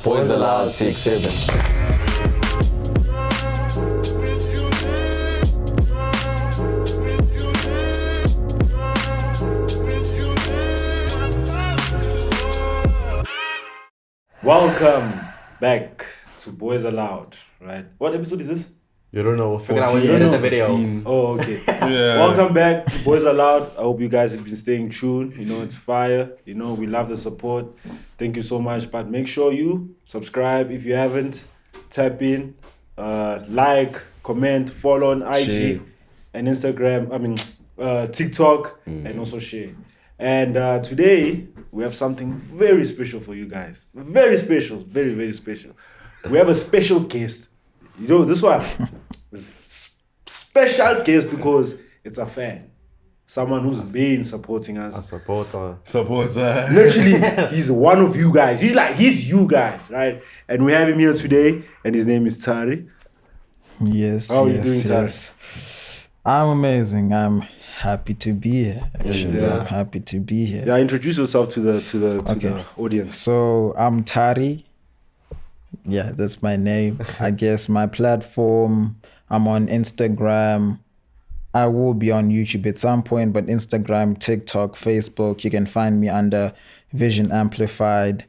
Boyz Aloud, take 7. Welcome back to Boyz Aloud, right? What episode is this? You don't know. Figure out 14, when you edit the 15. video. Oh, okay. Yeah. Welcome back to Boyz Aloud. I hope you guys have been staying tuned. You know, it's fire. You know, we love the support. Thank you so much. But make sure you subscribe if you haven't. Tap in, like, comment, follow on IG Share. and Instagram. TikTok, and also share. And today we have something very special for you guys. Very special, very, very special. We have a special guest. You know, this one is special guest because it's a fan. Someone who's been supporting A us. supporter. Literally, he's one of you guys. He's you guys, right? And we have him here today, and his name is Tari. Yes. How are you doing, Tari? I'm amazing. I'm happy to be here. Actually, Yeah. I'm happy to be here. Yeah, introduce yourself to the audience. So I'm Tari. Yeah, that's my name. I guess my platform. I'm on Instagram. I will be on YouTube at some point, but Instagram, TikTok, Facebook, you can find me under Vision Amplified.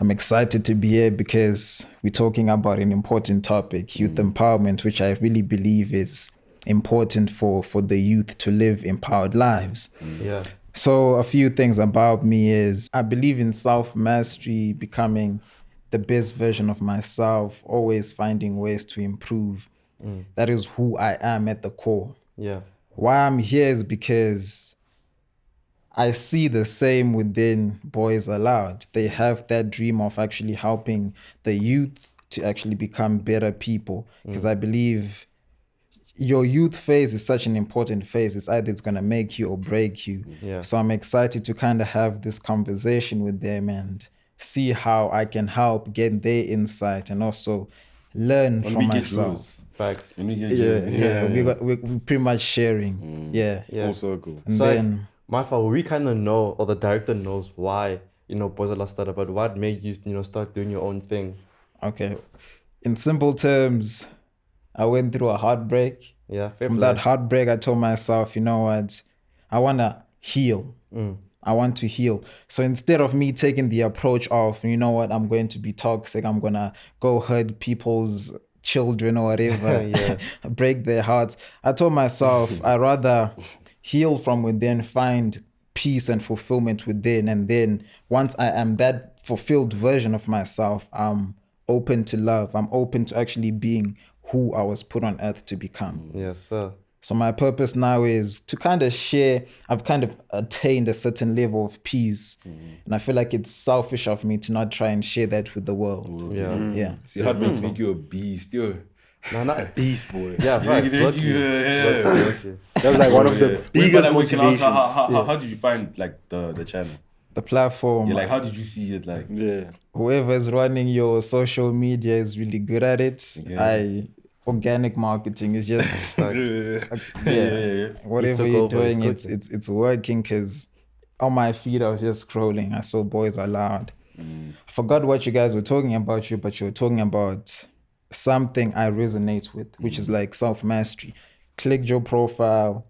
I'm excited to be here because we're talking about an important topic, youth empowerment, which I really believe is important for the youth to live empowered lives. Yeah. So a few things about me is I believe in self-mastery, becoming the best version of myself, always finding ways to improve. That is who I am at the core. Yeah. Why I'm here is because I see the same within Boyz Aloud. They have that dream of actually helping the youth to actually become better people. Because I believe your youth phase is such an important phase. It's either it's going to make you or break you. Yeah. So I'm excited to kind of have this conversation with them and see how I can help get their insight and also learn from myself. Facts. We're pretty much sharing. Yeah. Yeah. Full circle. And So then my fault, we kind of know, or the director knows why, Boyz Aloud started, but what made you, start doing your own thing? okay. In simple terms, I went through a heartbreak. Yeah. Fair From play. that heartbreak, I told myself, you know what? I wanna heal. I want to heal. So instead of me taking the approach of, you know what, I'm going to be toxic, I'm gonna go hurt people's children or whatever, Yeah. break their hearts. I told myself I'd rather heal from within, find peace and fulfillment within, and then once I am that fulfilled version of myself, I'm open to love. I'm open to actually being who I was put on earth to become. Yes, sir. So my purpose now is to kind of share. I've kind of attained a certain level of peace, and I feel like it's selfish of me to not try and share that with the world. Yeah. Yeah. See, heartbreaks make you a beast, yo. No, not Beast boy. Yeah, facts. Lucky. Yeah. Lucky. That's like one of the biggest motivations. How did you find like the channel? The platform. Yeah, like how did you see it? Like Yeah. Whoever is running your social media is really good at it. Yeah. Organic marketing is just yeah. whatever took you're over, doing, it's it's working. Because on my feed I was just scrolling. I saw Boyz Aloud. I forgot what you guys were talking about, but you were talking about something I resonate with, which is like self-mastery. Clicked your profile.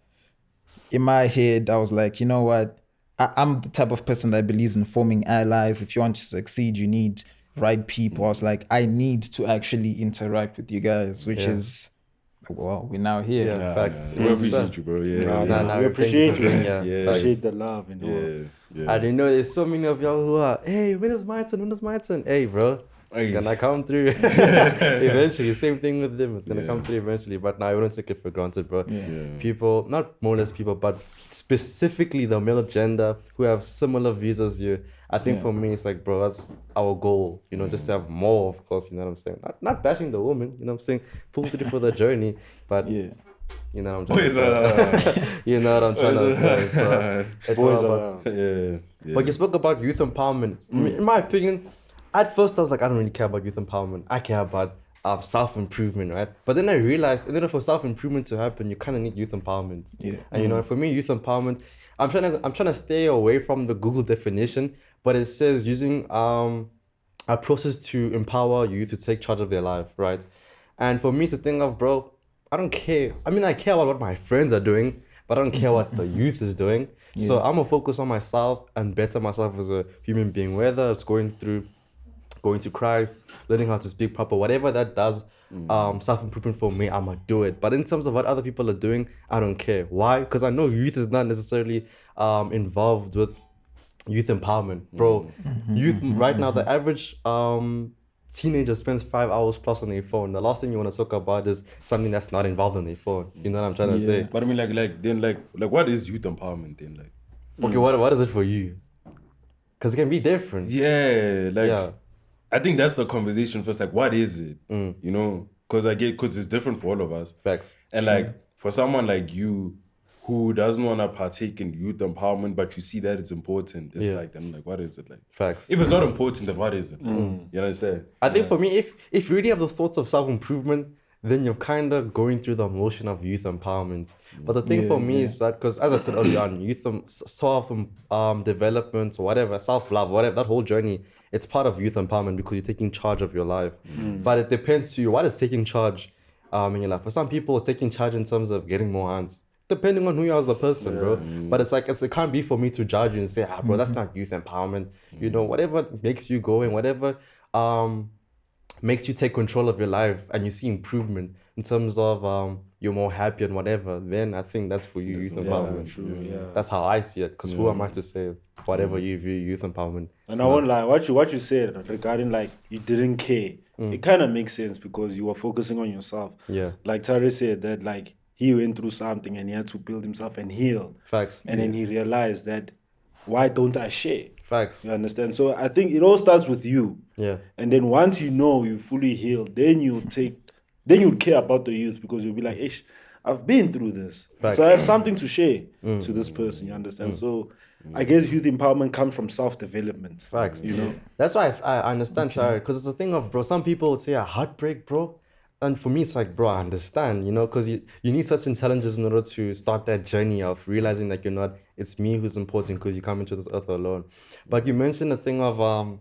In my head, I was like, you know what? I'm the type of person that believes in forming allies. If you want to succeed, you need right people. I was like, I need to actually interact with you guys, which is, well, we're now here. Yeah, facts. We appreciate you, bro. Yeah. Nah, We appreciate you. Yeah. Yeah. Facts. Appreciate the love and all. Yeah. I didn't know there's so many of y'all who are, hey, when is my turn? Hey, bro. Hey. It's gonna come through eventually. Same thing with them. It's gonna come through eventually. But now I wouldn't take it for granted, bro. Yeah. People, not more or less people, but specifically the male gender who have similar views as you. I think for me, it's like, bro, that's our goal. Just to have more, of course. You know what I'm saying? Not bashing the woman. You know what I'm saying? Pull through for the journey, but you know what I'm trying to say. You know what I'm trying to say. So it's all about. Yeah. But you spoke about youth empowerment. In my opinion, at first I was like, I don't really care about youth empowerment. I care about self-improvement, right? But then I realized in order for self-improvement to happen, you kind of need youth empowerment. Yeah. And for me, youth empowerment, I'm trying to stay away from the Google definition, but it says using a process to empower youth to take charge of their life, right? And for me to think of, bro, I don't care. I mean, I care about what my friends are doing, but I don't care what the youth is doing. So I'm gonna focus on myself and better myself as a human being, whether it's going to Christ, learning how to speak proper, whatever that does, self-improvement for me, I'ma do it. But in terms of what other people are doing, I don't care. Why? Because I know youth is not necessarily involved with youth empowerment, bro. Youth right now, the average teenager spends 5 hours plus on their phone. The last thing you want to talk about is something that's not involved on their phone. You know what I'm trying to say? But I mean, like, what is youth empowerment then? Like, Okay, what is it for you? Because it can be different. yeah, like, I think that's the conversation first. Like, what is it? You know, because it's different for all of us. Facts. And like, for someone like you, who doesn't want to partake in youth empowerment, but you see that it's important, it's like, then like, what is it like? Facts. If it's not important, then what is it? You understand? I think for me, if you really have the thoughts of self-improvement, then you're kind of going through the motion of youth empowerment. But the thing for me is that, because as I said earlier on, youth development, whatever, self-love, whatever, that whole journey, it's part of youth empowerment because you're taking charge of your life. But it depends to you, what is taking charge in your life? For some people, it's taking charge in terms of getting more hands, depending on who you are as a person, bro. But it's like, it can't be for me to judge you and say, bro, that's not youth empowerment. You know, whatever makes you going, whatever makes you take control of your life and you see improvement in terms of you're more happy and whatever, then I think that's for you, youth empowerment. True, That's how I see it, because who am I to say whatever you view youth empowerment? And I won't lie, what you said regarding like you didn't care, it kind of makes sense because you were focusing on yourself. Yeah. Like Tarisai said that like he went through something and he had to build himself and heal. Facts. And then he realized that, why don't I share? Facts. You understand? So I think it all starts with you. Yeah. And then once you know you fully healed, then you care about the youth because you'll be like, Ish, I've been through this. Facts. So I have something to share to this person, you understand? So I guess youth empowerment comes from self-development. Facts. You know? That's why I understand, sorry, because it's a thing of, bro, some people would say a heartbreak, bro. And for me, it's like, bro, I understand, you know, because you need such intelligence in order to start that journey of realizing that you're not, it's me who's important because you come into this earth alone. But you mentioned the thing of,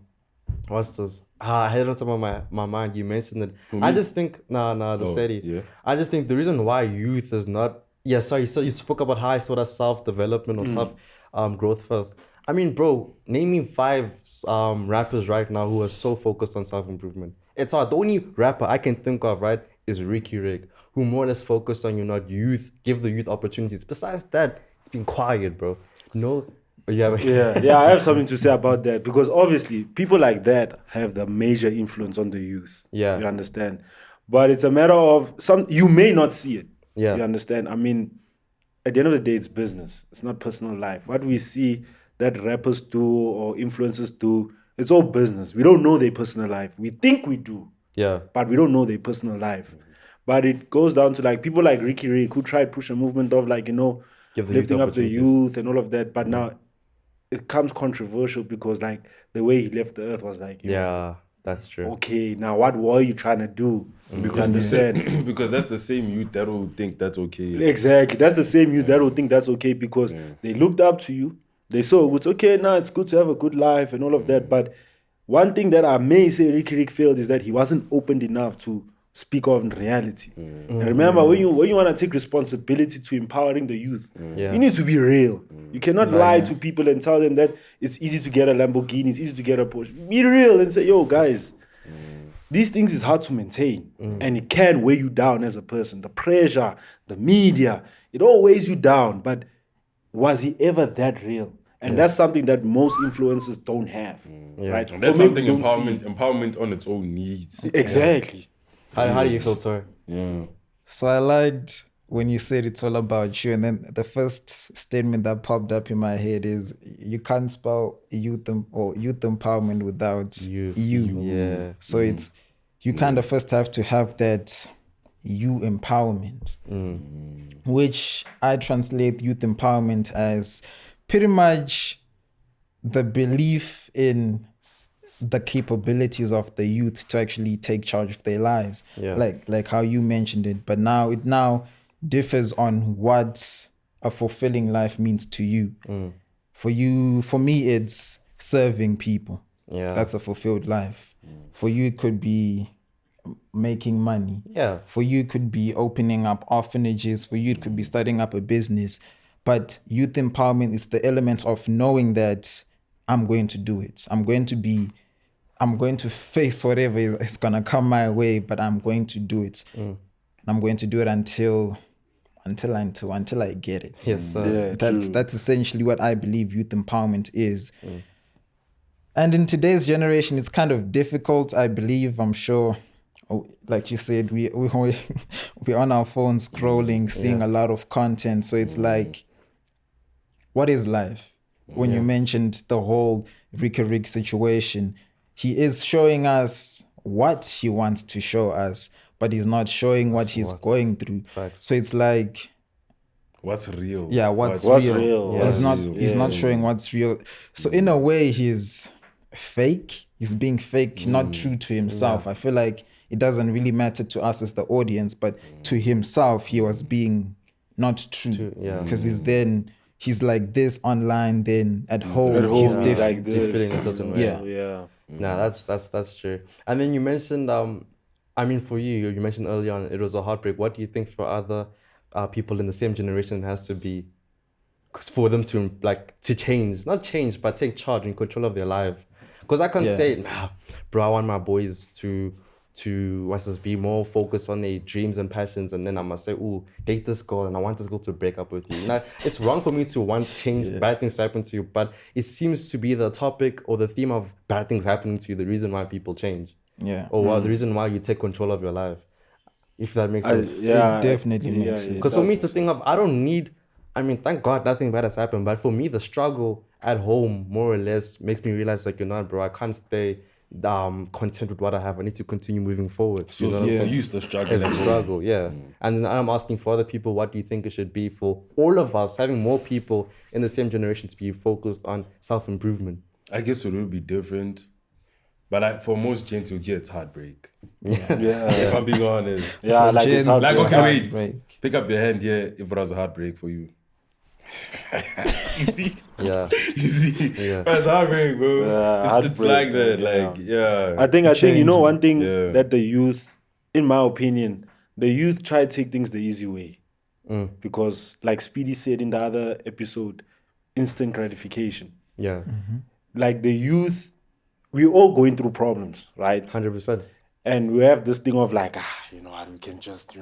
what's this? I had it on top of my mind. You mentioned it. I just think, the SETI. Yeah. I just think the reason why youth is not, so you spoke about how I saw that self-development or self-growth first. I mean, bro, name me 5 rappers right now who are so focused on self-improvement. It's hard. The only rapper I can think of, right, is Ricky Rick, who more or less focused on, youth, give the youth opportunities. Besides that, it's been quiet, bro. No, I have something to say about that because obviously people like that have the major influence on the youth. Yeah. You understand? But it's a matter of you may not see it. Yeah. You understand? I mean, at the end of the day, it's business. It's not personal life. What we see that rappers do or influencers do, it's all business. We don't know their personal life. We think we do. Yeah. But we don't know their personal life. But it goes down to like people like Ricky Rick who tried to push a movement of like, lifting up the youth and all of that. But now it comes controversial because like the way he left the earth was like, yeah, that's true. Okay, now what were you trying to do? Because because that's the same youth that will think that's okay. Exactly. That's the same youth that will think that's okay because they looked up to you. They saw it's okay, now it's good to have a good life and all of that. But one thing that I may say Ricky Rick failed is that he wasn't open enough to speak of reality. And remember, when you want to take responsibility to empowering the youth, you need to be real. You cannot lie to people and tell them that it's easy to get a Lamborghini, it's easy to get a Porsche. Be real and say, yo, guys, these things is hard to maintain. And it can weigh you down as a person. The pressure, the media, it all weighs you down. But was he ever that real? And that's something that most influencers don't have, right? And that's something empowerment on its own needs. Exactly. How do you feel, Tori? Yeah. So I liked when you said it's all about you, and then the first statement that popped up in my head is you can't spell youth empowerment without you. Yeah. So it's you kind of first have to have that you empowerment, which I translate youth empowerment as pretty much the belief in the capabilities of the youth to actually take charge of their lives. Yeah. Like how you mentioned it, but now it differs on what a fulfilling life means to you. For me, it's serving people. Yeah. That's a fulfilled life. For you, it could be making money. Yeah. For you, it could be opening up orphanages. For you, it could be starting up a business. But youth empowerment is the element of knowing that I'm going to do it. I'm going to face whatever is going to come my way, but I'm going to do it. And I'm going to do it until I get it. Yes, sir. That's essentially what I believe youth empowerment is. And in today's generation, it's kind of difficult, I believe. I'm sure, like you said, we're on our phones scrolling, seeing a lot of content. So it's like, what is life? When you mentioned the whole Ricky Rick situation, he is showing us what he wants to show us, but he's not showing what he's going through. Facts. So it's like, what's real? yeah, what's real? Yeah. He's not showing what's real. So in a way, he's fake. He's being fake, not true to himself. I feel like it doesn't really matter to us as the audience, but to himself, he was being not true. Because he's like this online, then at home he's different. Like this. Feeling a certain way. Yeah. Nah, that's true. And then you mentioned, I mean, for you mentioned early on it was a heartbreak. What do you think for other people in the same generation has to be for them to not change, but take charge and control of their life? Because I can't say, nah, bro, I want my boys to be more focused on their dreams and passions, and then I must say, ooh, date this girl and I want this girl to break up with you. Now, it's wrong for me to want change, bad things to happen to you, but it seems to be the topic or the theme of bad things happening to you, the reason why people change. Yeah. Or the reason why you take control of your life. If that makes sense. It definitely makes sense. Because for me, it's a thing of, thank God nothing bad has happened, but for me, the struggle at home, more or less, makes me realize, like, bro, I can't stay content with what I have. I need to continue moving forward. So for you, it's the struggle. It's the struggle, And then I'm asking for other people, what do you think it should be for all of us, having more people in the same generation to be focused on self-improvement? I guess it will be different. But for most gents, you'll get it's heartbreak. If I'm being honest. Yeah, like it's Like, okay, Heartbreak. pick up your hand here if it was a heartbreak for you. You see? Yeah. You see? Yeah. But it's heartbreak, bro. It's like that. Like, I think one thing Yeah. that the youth, in my opinion, the youth try to take things the easy way. Because, like Speedy said in the other episode, instant gratification. Yeah. Like the youth, we're all going through problems, right? 100%. And we have this thing of like, we can just,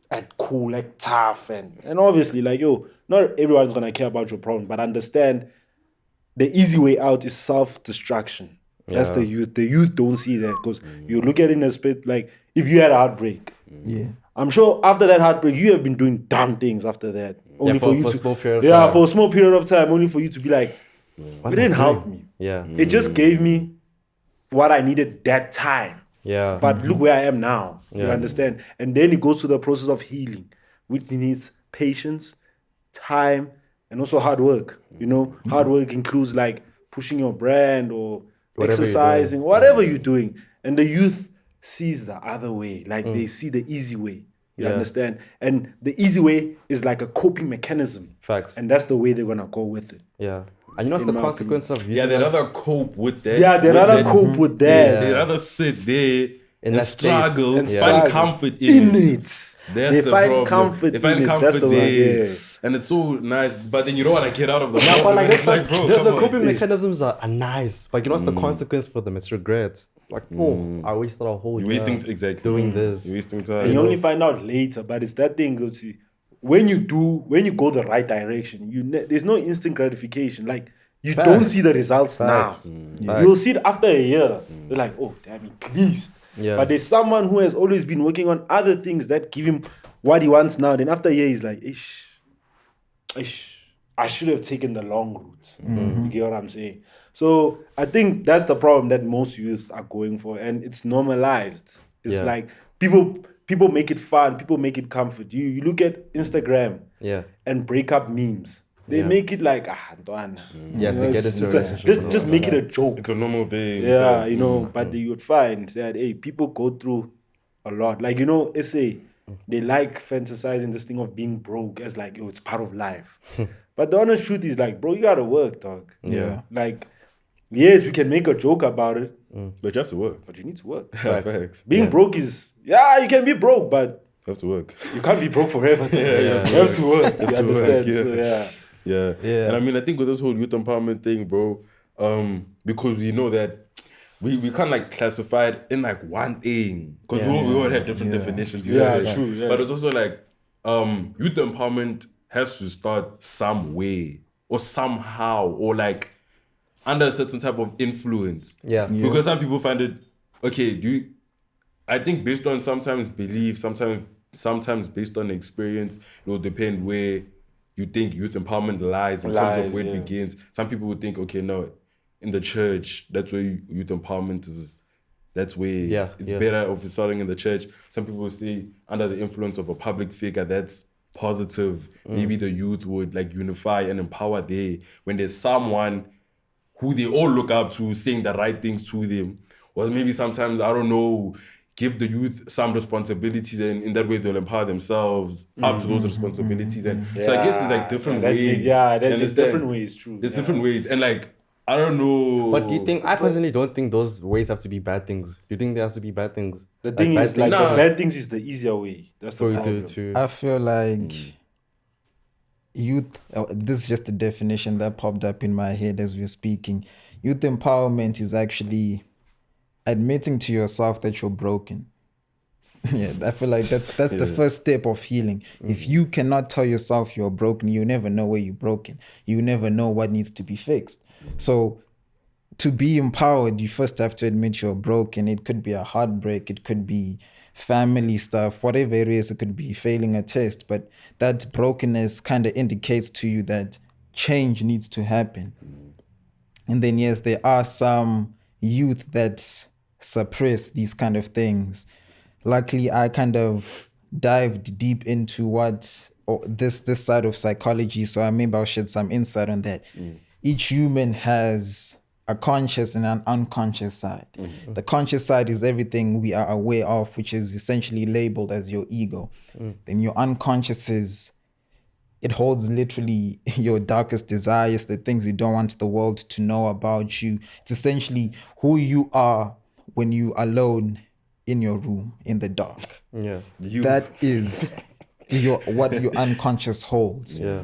act cool, act tough. And obviously, like, not everyone's going to care about your problem, but understand the easy way out is self-destruction. That's the youth. The youth don't see that because you look at it in a spit, like, if you had a heartbreak, I'm sure after that heartbreak, you have been doing dumb things after that. Only for a small period of time. For a small period of time, only for you to be like, it didn't help me. Yeah. It just gave me what I needed that time. Yeah. But look where I am now. You understand? And then it goes to the process of healing, which needs patience, time, and also hard work. Hard work includes like pushing your brand or exercising, whatever you're doing. And the youth sees the other way. Like they see the easy way. You understand? And the easy way is like a coping mechanism. Facts. And that's the way they're going to go with it. Yeah. And you know what's the consequence of using they'd rather cope with that. Yeah, they'd rather cope with that. They'd rather sit there and struggle and state. find comfort in it. That's They the find problem. comfort They find in it. comfort That's the there. one, And it's so nice, but then you don't want to get out of the Yeah, but problem. like, It's like, bro, come the on. coping mechanisms are nice. But you know what's the consequence for them? It's regrets. Like, I wasted a whole You're year wasting doing this. You're wasting time. And you only find out later, but it's that thing, go see. When you go the right direction, there's no instant gratification. Like, you don't see the results now. You'll see it after a year. You're like, oh, damn, at least. Yeah. But there's someone who has always been working on other things that give him what he wants now. Then after a year, he's like, I should have taken the long route. You get what I'm saying? So I think that's the problem that most youth are going for, and it's normalized. It's like people make it fun, people make it comfort. You look at Instagram and breakup memes. They make it like don't. Yeah, to get into a relationship. Just make it a joke. It's a normal thing. Yeah, but you would find that people go through a lot. Like SA, they like fantasizing this thing of being broke as like, it's part of life. But the honest truth is like, bro, you gotta work, dog. Yeah. Like, Yes, we can make a joke about it, But you have to work. but you need to work. Facts. Being broke is, you can be broke, but You have to work. you can't be broke forever. Yeah, You have to work. You to work, understand? yeah. So, Yeah. Yeah. And I mean, I think with this whole youth empowerment thing, bro, because we know that we can't like classify it in like one thing. Because we all had different definitions. you Yeah, know? true, yeah. But it's also like youth empowerment has to start some way or somehow or like under a certain type of influence. Yeah. Because some people find it okay, I think based on sometimes belief, sometimes based on experience, it will depend where you think youth empowerment lies in terms of where it begins. Some people would think, okay, no, in the church, that's where youth empowerment is. That's where it's better if it's starting in the church. Some people will say under the influence of a public figure, that's positive. Maybe the youth would like unify and empower there. When there's someone who they all look up to saying the right things to them, or maybe sometimes, I don't know, give the youth some responsibilities and in that way they'll empower themselves up to those responsibilities. And so I guess there's like different ways. There's different ways, true. There's different ways. And like, I don't know. But do you think, I personally don't think those ways have to be bad things. Do you think there has to be bad things? The thing bad is, like, things the bad things is the easier way. That's the for you problem. to I feel like youth, this is just a definition that popped up in my head as we were speaking. Youth empowerment is actually admitting to yourself that you're broken. Yeah, I feel like that's the first step of healing. If you cannot tell yourself you're broken, you never know where you're broken. You never know what needs to be fixed. So to be empowered, you first have to admit you're broken. It could be a heartbreak, it could be family stuff, whatever it is. It could be failing a test, but that brokenness kind of indicates to you that change needs to happen. And then yes, there are some youth that suppress these kind of things. Luckily, I kind of dived deep into this side of psychology, so maybe I'll shed some insight on that. Each human has a conscious and an unconscious side. The conscious side is everything we are aware of, which is essentially labeled as your ego. Then your unconscious it holds literally your darkest desires, the things you don't want the world to know about you. It's essentially who you are when you're alone in your room in the dark. Yeah. That is what your unconscious holds. Yeah.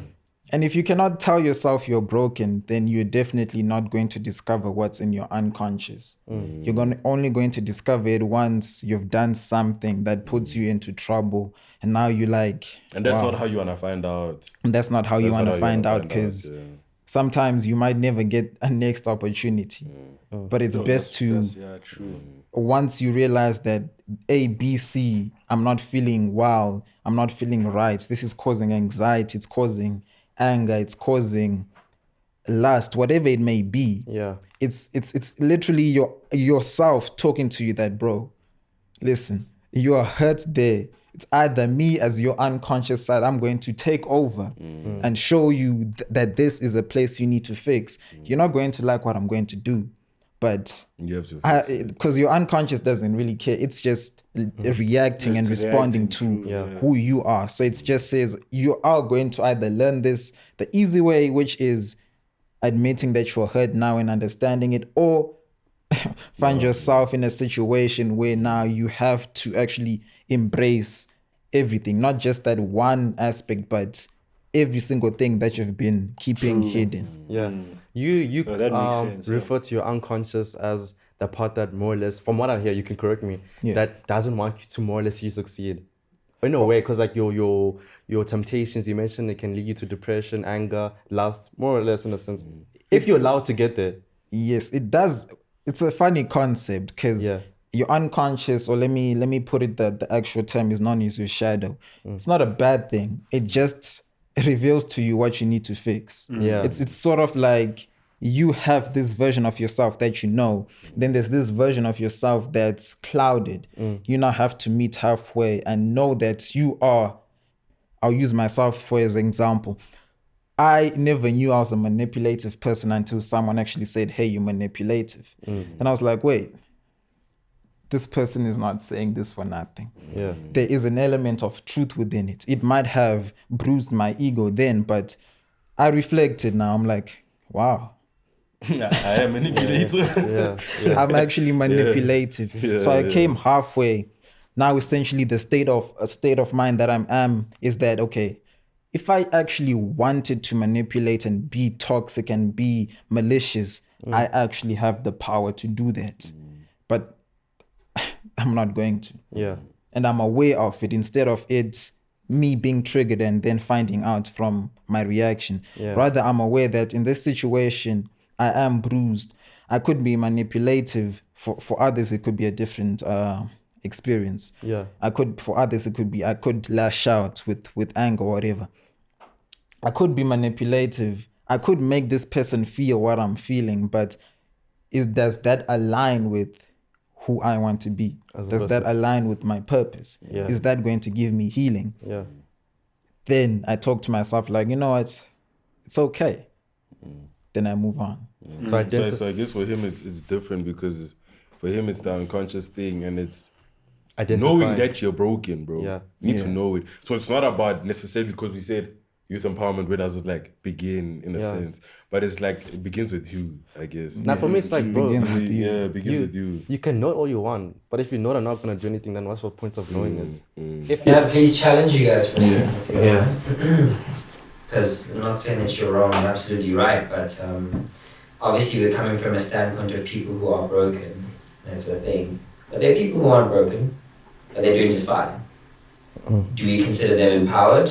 And if you cannot tell yourself you're broken, then you're definitely not going to discover what's in your unconscious. You're only going to discover it once you've done something that puts you into trouble. And now you're like... And that's wow. not how you want to find out. And that's not how you want to find out, because sometimes you might never get a next opportunity. But it's best to... true. Once you realize that A, B, C, I'm not feeling well, I'm not feeling right. This is causing anxiety, it's causing anger, it's causing lust, whatever it may be. Yeah. It's literally yourself talking to you that, bro, listen, you are hurt there. It's either me as your unconscious side, I'm going to take over and show you that this is a place you need to fix. You're not going to like what I'm going to do, but you have to because your unconscious doesn't really care. It's just reacting and responding to who you are. So it just says you are going to either learn this the easy way, which is admitting that you're hurt now and understanding it, or find yourself in a situation where now you have to actually embrace everything, not just that one aspect, but every single thing that you've been keeping hidden. Yeah. You that makes sense, refer to your unconscious as the part that more or less, from what I hear, you can correct me, that doesn't want you to more or less see you succeed. In a way, because like your temptations, you mentioned, it can lead you to depression, anger, lust, more or less in a sense. If you're allowed to get there. Yes, it does. It's a funny concept because your unconscious, or let me put it that the actual term is known as your shadow. It's not a bad thing. It just reveals to you what you need to fix. It's sort of like you have this version of yourself that you know, then there's this version of yourself that's clouded. You now have to meet halfway and know that you are... I'll use myself for as an example. I never knew I was a manipulative person until someone actually said, hey, you're manipulative. And I was like, wait, this person is not saying this for nothing. There is an element of truth within it. It might have bruised my ego then, but I reflected now. I'm like, wow, I am manipulator. Yeah. I'm actually manipulative. So I came halfway. Now essentially the state of mind that I am is that, okay, if I actually wanted to manipulate and be toxic and be malicious, I actually have the power to do that. But I'm not going to. Yeah. And I'm aware of it instead of it me being triggered and then finding out from my reaction. Yeah. Rather, I'm aware that in this situation, I am bruised. I could be manipulative. For others, it could be a different experience. Yeah. For others, it could be, I could lash out with anger or whatever. I could be manipulative. I could make this person feel what I'm feeling, but does that align with who I want to be? Does that align with my purpose? Yeah. Is that going to give me healing? Yeah. Then I talk to myself like, you know what? It's okay. Then I move on. So I guess for him it's different because for him it's the unconscious thing and it's knowing that you're broken, bro. Yeah. You need to know it. So it's not about necessarily because we said youth empowerment, where does it like begin in a sense? But it's like it begins with you, I guess. Now for me it's like, bro, it begins with you. You can know all you want, but if you know they're not gonna do anything, then what's the point of knowing it? If please challenge you guys for a second. Yeah. Because I'm not saying that you're wrong, you're absolutely right, but obviously we're coming from a standpoint of people who are broken. That's the thing. But there are people who aren't broken, but they're doing just fine. Do we consider them empowered?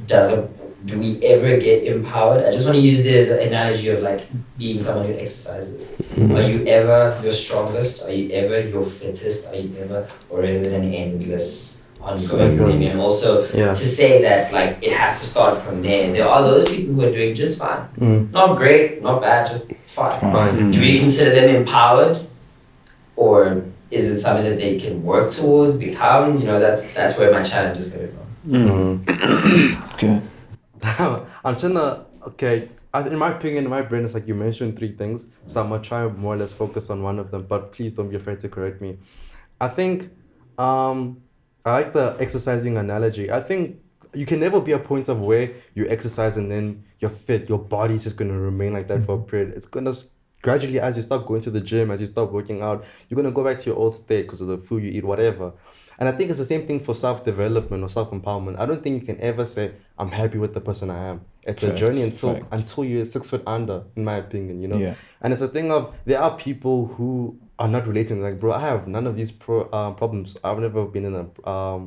Do we ever get empowered? I just want to use the analogy of like being someone who exercises. Are you ever your strongest? Are you ever your fittest? Are you ever, or is it an endless ongoing thing? And also to say that like it has to start from there. There are those people who are doing just fine. Not great, not bad, just fine. Do we consider them empowered? Or is it something that they can work towards, become? You know, that's where my challenge is coming from. Okay. I'm trying to, in my opinion, in my brain, it's like you mentioned 3 things. So I'm going to try more or less focus on one of them, but please don't be afraid to correct me. I think, I like the exercising analogy. I think you can never be a point of where you exercise and then you're fit. Your body's just going to remain like that for a period. It's going to gradually, as you start going to the gym, as you start working out, you're going to go back to your old state because of the food you eat, whatever. And I think it's the same thing for self-development or self-empowerment. I don't think you can ever say, I'm happy with the person I am. It's a journey until you're 6 foot under, in my opinion, you know? Yeah. And it's a thing of, there are people who are not relating. Like, bro, I have none of these problems. I've never been in a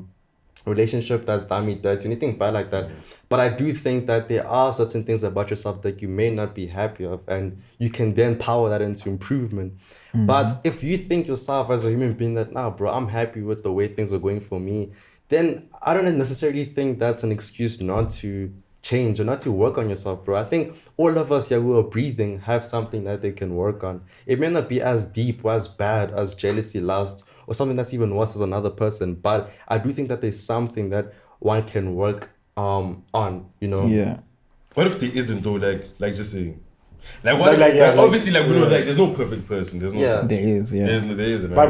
relationship that's done me dirty, anything bad like that. But I do think that there are certain things about yourself that you may not be happy of, and you can then power that into improvement. But if you think yourself as a human being that, nah, bro, I'm happy with the way things are going for me, then I don't necessarily think that's an excuse not to change or not to work on yourself, bro. I think all of us here who are breathing have something that they can work on. It may not be as deep or as bad as jealousy, lust, or something that's even worse as another person, but I do think that there's something that one can work on, you know? Yeah. What if there isn't though, like just saying? Like what? Obviously, we know, like there's no perfect person. There's no. Yeah. There is. Yeah. There isn't. Right?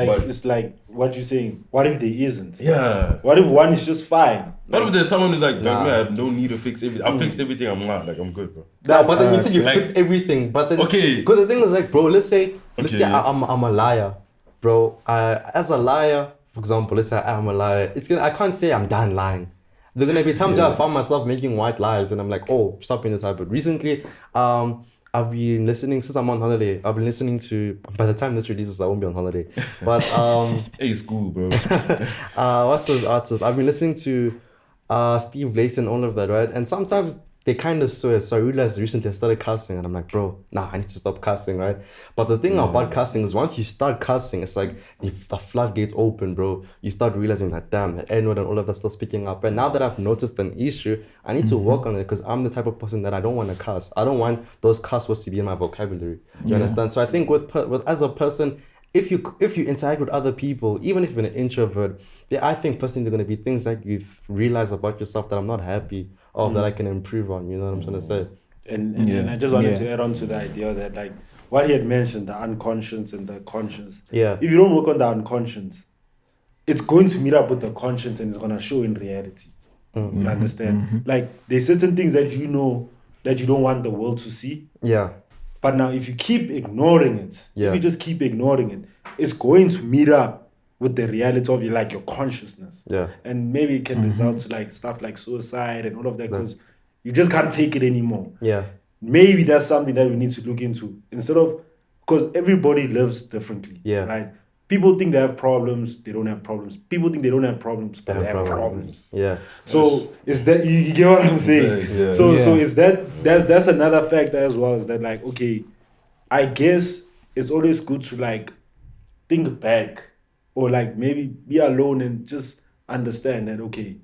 But it's like what you're saying. What if there isn't? Yeah. What if one is just fine? What if there's someone who's like, man, I don't need to fix everything. I fixed everything. I'm good, bro. But then you said you fixed everything. But then because the thing is like, bro, let's say I'm a liar, bro. As a liar, for example, let's say I'm a liar. I can't say I'm done lying. There are gonna be times where I found myself making white lies, and I'm like, oh, stop being this habit. Recently, I've been listening since I'm on holiday. I've been listening to. By the time this releases, I won't be on holiday. But hey, school, bro. What's those artists? I've been listening to Steve Lacy and all of that, right? And sometimes they kind of swear. So I realized recently I started cussing, and I'm like, bro, I need to stop cussing, right? But the thing about cussing is once you start cussing, it's like the floodgates open, bro. You start realizing that, damn, the N-word and all of that starts picking up. And now that I've noticed an issue, I need to work on it because I'm the type of person that I don't want to cuss. I don't want those cuss words to be in my vocabulary. You understand? So I think with as a person, if you interact with other people, even if you're an introvert, I think personally there are going to be things that you've realized about yourself that I'm not happy of, that I can improve on. You know what I'm trying to say? And I just wanted to add on to the idea that like what he had mentioned, the unconscious and the conscious. Yeah. If you don't work on the unconscious, it's going to meet up with the conscious and it's going to show in reality. You understand? Like there's certain things that you know that you don't want the world to see. Yeah. But now, if you keep ignoring it, Yeah. if you just keep ignoring it, it's going to meet up with the reality of your consciousness. Yeah. And maybe it can result to like stuff like suicide and all of that because you just can't take it anymore. Yeah. Maybe that's something that we need to look into instead of, because everybody lives differently. Yeah. Right? People think they have problems, they don't have problems. People think they don't have problems, but they have problems. Yeah. So is that you get what I'm saying? Yeah. So is that's another factor as well, is that like, okay, I guess it's always good to like think back or like maybe be alone and just understand that, okay,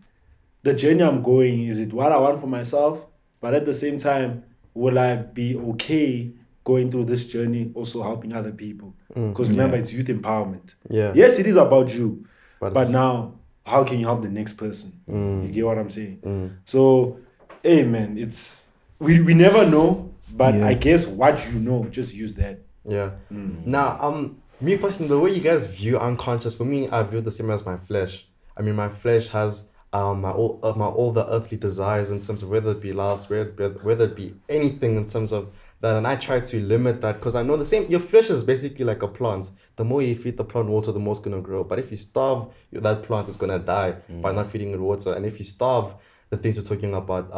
the journey I'm going, is it what I want for myself? But at the same time, will I be okay going through this journey also helping other people? Because remember, it's youth empowerment. Yeah. Yes, it is about you. But But now, how can you help the next person? You get what I'm saying? Mm. So, hey man, it's we never know, but Yeah. I guess what you know, just use that. Yeah. Now, me personally, the way you guys view unconscious, for me, I view the same as my flesh. I mean, my flesh has my all the earthly desires in terms of whether it be lust, whether it be anything in terms of that, and I try to limit that because I know the same. Your flesh is basically like a plant. The more you feed the plant water, the more it's gonna grow. But if you starve, that plant is gonna die by not feeding it water. And if you starve, the things you're talking about,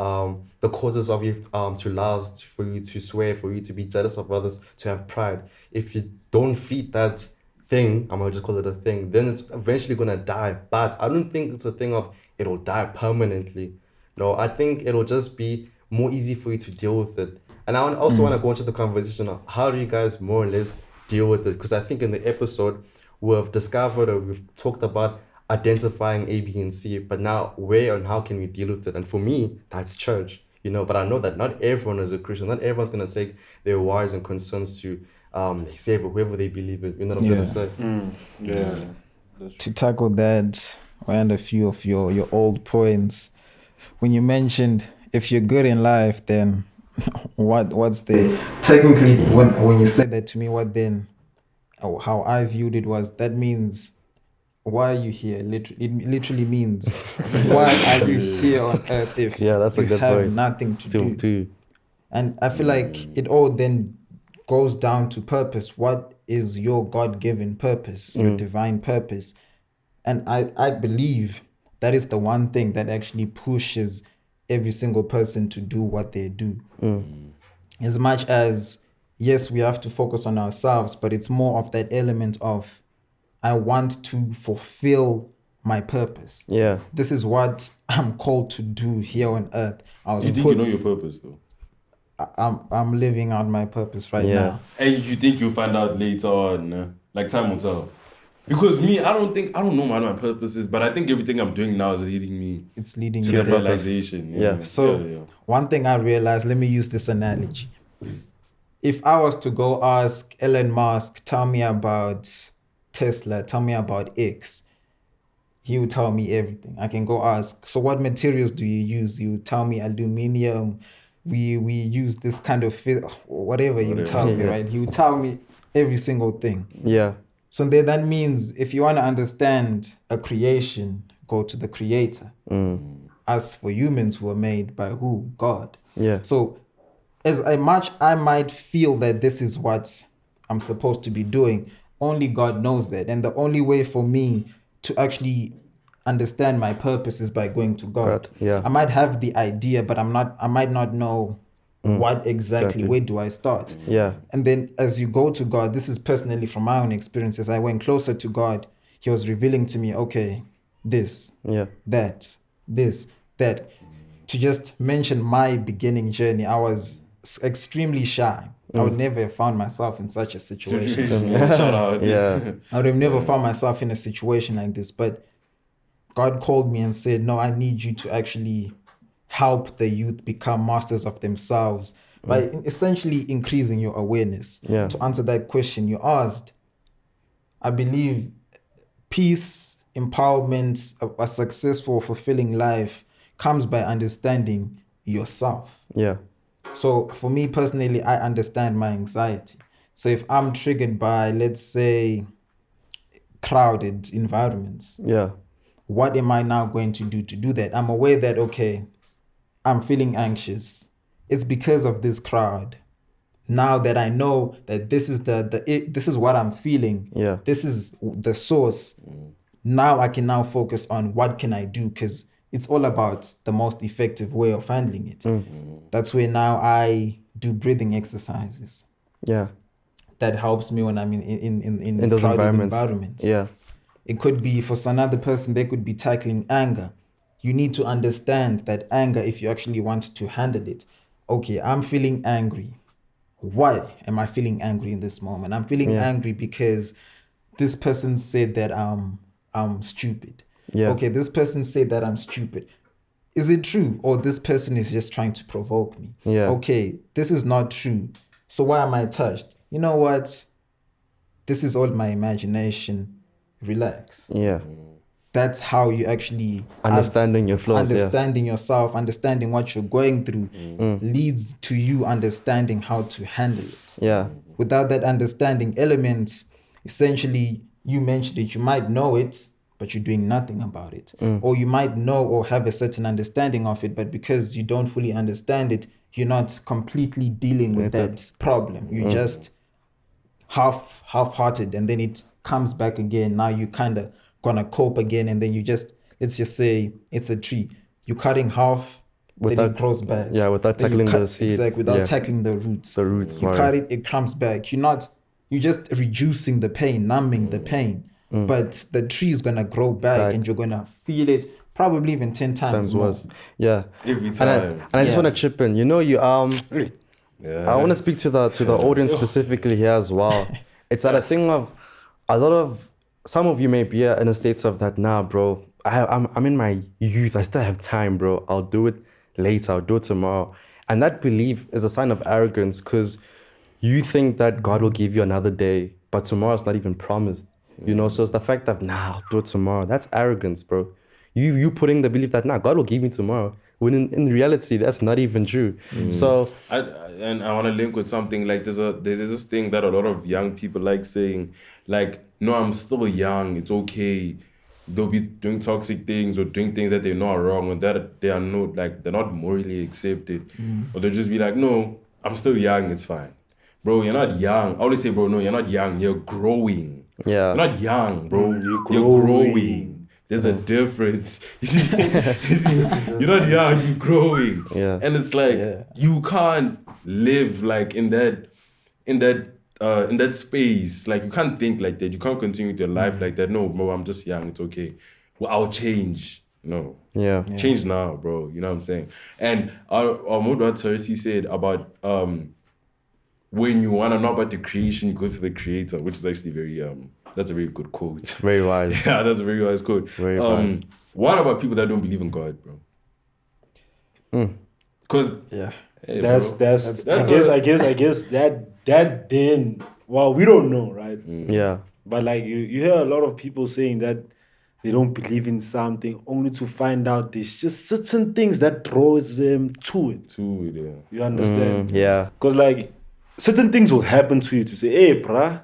the causes of you to lust, for you to swear, for you to be jealous of others, to have pride. If you don't feed that thing, I'm gonna just call it a thing, then it's eventually gonna die. But I don't think it's a thing of it'll die permanently. No, I think it'll just be more easy for you to deal with it. And I also want to go into the conversation of how do you guys more or less deal with it? Because I think in the episode we've discovered or we've talked about identifying A, B, and C, but now where and how can we deal with it? And for me, that's church, but I know that not everyone is a Christian. Not everyone's going to take their worries and concerns to say whoever they believe in. You know what I'm going to say? Yeah. To tackle that, and a few of your old points, when you mentioned if you're good in life, then what's the technically when you said that to me, what then? How I viewed it was that means why are you here? It literally means why are you here on earth if that's a you good have point. nothing to do? And I feel like it all then goes down to purpose. What is your God-given purpose, your divine purpose? And I believe that is the one thing that actually pushes every single person to do what they do. As much as, yes, we have to focus on ourselves, but it's more of that element of, I want to fulfill my purpose. Yeah. This is what I'm called to do here on earth. You think you know your purpose though? I'm living out my purpose right now. And you think you'll find out later on, like time will tell. Because me, I don't know what my purpose is, but I think everything I'm doing now is leading me It's leading to you that there. realization. Yeah. So one thing I realized, let me use this analogy. If I was to go ask Elon Musk, tell me about Tesla, tell me about X, he would tell me everything. I can go ask, so what materials do you use? He would tell me aluminum, we use this kind of whatever you tell me, right? He would tell me every single thing. Yeah. So then that means if you want to understand a creation, go to the creator. As for humans who are made by who? God. Yeah. So as much I might feel that this is what I'm supposed to be doing, only God knows that. And the only way for me to actually understand my purpose is by going to God. Yeah. I might have the idea, but I might not know what exactly, where do I start? Yeah. And then as you go to God, this is personally from my own experiences, I went closer to God. He was revealing to me, okay, this, that, this, that. To just mention my beginning journey, I was extremely shy. I would never have found myself in such a situation. Shout out. Yeah. I would have never found myself in a situation like this. But God called me and said, no, I need you to actually help the youth become masters of themselves by essentially increasing your awareness. Yeah. To answer that question you asked, I believe peace, empowerment, a successful, fulfilling life comes by understanding yourself. Yeah. So for me personally, I understand my anxiety. So if I'm triggered by, let's say, crowded environments, what am I now going to do that? I'm aware that, okay, I'm feeling anxious. It's because of this crowd. now that I know that this is this is what I'm feeling. Yeah. This is the source. Now I can now focus on what can I do, because it's all about the most effective way of handling it. That's where now I do breathing exercises. Yeah. That helps me when I'm in those crowded environments. Yeah. It could be for another person, they could be tackling anger. You need to understand that anger, if you actually want to handle it. Okay, I'm feeling angry. Why am I feeling angry in this moment? I'm feeling angry because this person said that I'm stupid. Yeah. Okay, this person said that I'm stupid. Is it true? Or this person is just trying to provoke me? Yeah. Okay, this is not true. So why am I touched? You know what? This is all my imagination. Relax. Yeah. That's how you actually Understanding your flaws. understanding yourself, understanding what you're going through leads to you understanding how to handle it. Yeah. Without that understanding element, essentially, you mentioned it, you might know it, but you're doing nothing about it. Or you might know or have a certain understanding of it, but because you don't fully understand it, you're not completely dealing with that problem. You're just half-hearted, and then it comes back again. Now you kind of gonna cope again, and then you just, let's just say it's a tree. You're cutting half, then it grows back. Yeah, without Then you tackling cut- the seed. Exactly, without Yeah. tackling the roots. The roots. You cut it, it comes back. You're just reducing the pain, numbing the pain. But the tree is gonna grow back, and you're gonna feel it probably even 10 times more. worse. Yeah. Every And time. I just want to chip in. You know, Yeah. I want to speak to the audience specifically here as well. It's that a thing of some of you may be in a state of that. Nah, bro. I'm in my youth. I still have time, bro. I'll do it later. I'll do it tomorrow. And that belief is a sign of arrogance, because you think that God will give you another day, but tomorrow's not even promised. You know, so it's the fact that I'll do it tomorrow. That's arrogance, bro. You putting the belief that God will give me tomorrow, when in reality that's not even true. So I want to link with something like there's this thing that a lot of young people like saying, like, no, I'm still young, it's okay. They'll be doing toxic things or doing things that they know are wrong, or that they are not, like, they're not morally accepted. Or they'll just be like, no, I'm still young, it's fine. Bro, you're not young. I always say, bro, no, you're not young, you're growing. yeah. You're not young, bro. You're growing. There's a difference. You see, you're not young, you're growing. Yeah. And it's like you can't live like in that space. Like, you can't think like that. You can't continue your life like that. No, bro, I'm just young. It's okay. Well, I'll change. No. Yeah. Change now, bro. You know what I'm saying? And what Tarisai said about when you want to know about the creation, you go to the creator, which is actually very that's a very good quote. Very wise. Yeah, that's a very wise quote. Very wise. What about people that don't believe in God, bro? Because hey, That's I I guess that then, well, we don't know, right? Yeah. But like you hear a lot of people saying that they don't believe in something only to find out there's just certain things that draws them to it. yeah. You understand? Yeah. Because like certain things will happen to you to say, hey, bruh,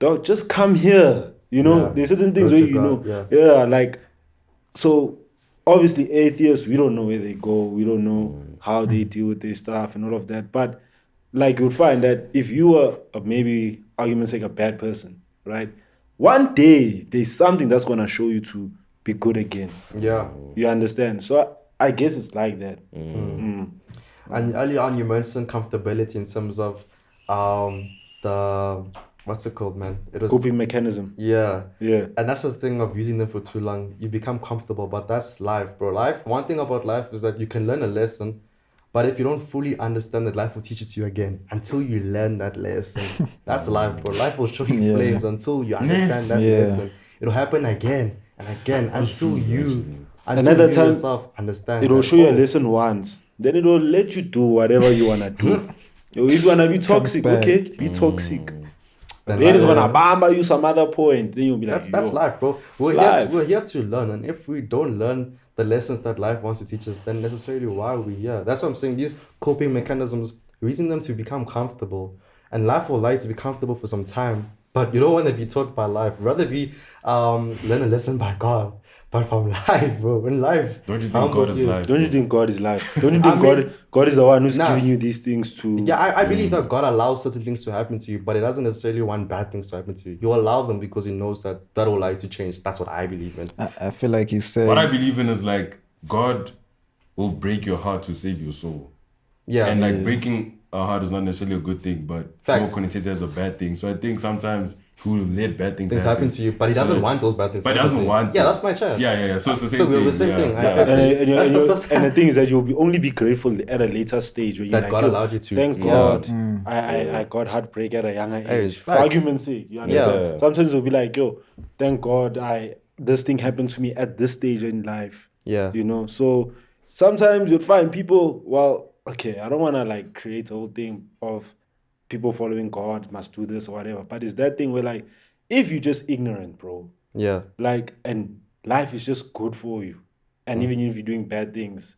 dog, just come here. You know, there's certain things Go where to you God, know. yeah. Like, so obviously atheists, we don't know where they go. We don't know how they deal with their stuff and all of that. But like, you'll find that if you were maybe, argument's sake, a bad person, right? One day there's something that's gonna show you to be good again. Yeah. You understand? So I guess it's like that. And earlier on you mentioned comfortability in terms of the what's it called, man? It was Coping mechanism. Yeah. Yeah. And that's the thing of using them for too long. You become comfortable, but that's life, bro. One thing about life is that you can learn a lesson, but if you don't fully understand that, life will teach it to you again until you learn that lesson. That's life, bro. Life will show you flames until you understand that lesson. It'll happen again and again until you yourself understand. It will show you a lesson once. Then it will let you do whatever you wanna do. If you wanna be toxic, okay, be toxic. Then it's gonna bamba you some other point. Then you'll be like, that's life, bro. We're here to learn, and if we don't learn the lessons that life wants to teach us, then necessarily why are we here? That's what I'm saying. These coping mechanisms, we're using them to become comfortable, and life will like to be comfortable for some time. But you don't want to be taught by life. Rather be learn a lesson by God. but from life, bro. In life, Don't you think God is life? Don't you think God is life? Don't you think God is the one who's giving you these things to? Yeah, I believe that God allows certain things to happen to you, but it doesn't necessarily want bad things to happen to you. You allow them because He knows that will allow you to change. That's what I believe in. I feel like you said. What I believe in is like God will break your heart to save your soul. Yeah. And like breaking a heart is not necessarily a good thing, but it's Facts. more connotated as a bad thing. So I think sometimes He will let bad things happen to you, but He doesn't want those bad things. But He doesn't want. Yeah, that's my child. Yeah. So it's the same So thing. we're the same thing. And the thing is that you'll only be grateful at a later stage when you're That like, God allowed you to. thank Yeah. God, I got heartbreak at a younger age. For facts. argument's sake, you understand? Yeah. Sometimes you'll be like, yo, thank God, this thing happened to me at this stage in life. Yeah. You know, so sometimes you'll find people, well, okay, I don't want to like create a whole thing of people following God must do this or whatever, but it's that thing where like, if you're just ignorant, bro, Yeah. like, and life is just good for you, and even if you're doing bad things,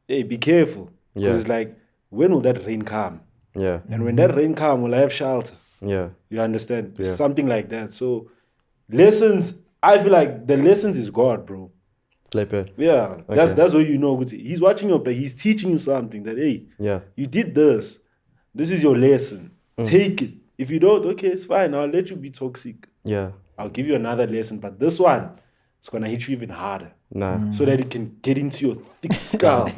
hey, be careful, because it's like, when will that rain come? Yeah. And when that rain come, will I have shelter? Yeah. You understand? Yeah. Something like that. So lessons, I feel like the lessons is God, bro. Flip it. Yeah, Okay. that's what you know. He's watching your back. He's teaching you something that, hey, Yeah. you did this. This is your lesson. Take it. If you don't, okay, it's fine. I'll let you be toxic. Yeah. I'll give you another lesson. But this one, it's going to hit you even harder. Nah. So that it can get into your thick skull.